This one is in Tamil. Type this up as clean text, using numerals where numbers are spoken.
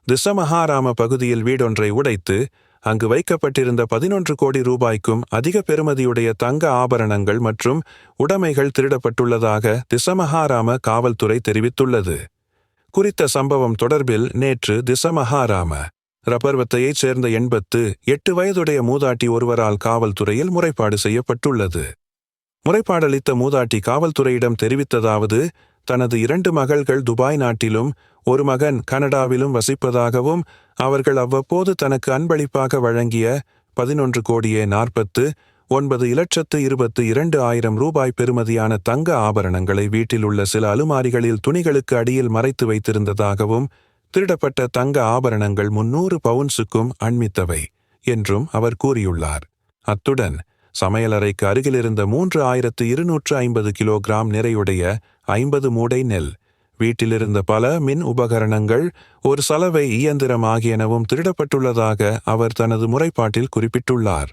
திசமஹாராம பகுதியில் வீடொன்றை உடைத்து அங்கு வைக்கப்பட்டிருந்த 11 கோடி ரூபாய்க்கும் அதிக பெறுமதியுடைய தங்க ஆபரணங்கள் மற்றும் உடைமைகள் திருடப்பட்டுள்ளதாக திசமஹாராம காவல்துறை தெரிவித்துள்ளது. குறித்த சம்பவம் தொடர்பில் நேற்று திசமஹாராம ரப்பர்வத்தையைச் சேர்ந்த 88 வயதுடைய மூதாட்டி ஒருவரால் காவல்துறையில் முறைப்பாடு செய்யப்பட்டுள்ளது. முறைப்பாடளித்த மூதாட்டி காவல்துறையிடம் தெரிவித்ததாவது, தனது 2 மகள்கள் துபாய் நாட்டிலும் ஒரு மகன் கனடாவிலும் வசிப்பதாகவும் அவர்கள் அவ்வப்போது தனக்கு அன்பளிப்பாக வழங்கிய 11,49,22,000 ரூபாய் பெறுமதியான தங்க ஆபரணங்களை வீட்டில் உள்ள சில அலுமாரிகளில் துணிகளுக்கு அடியில் மறைத்து வைத்திருந்ததாகவும் திருடப்பட்ட தங்க ஆபரணங்கள் 300 பவுன்ஸுக்கும் அண்மித்தவை என்றும் அவர் கூறியுள்ளார். அத்துடன் சமையலறைக்கு அருகிலிருந்த 3,250 கிலோகிராம் நிறையுடைய 50 மூடை நெல், வீட்டிலிருந்த பல மின் உபகரணங்கள், ஒரு சலவை இயந்திரம் ஆகியனவும் திருடப்பட்டுள்ளதாக அவர் தனது முறைப்பாட்டில் குறிப்பிட்டுள்ளார்.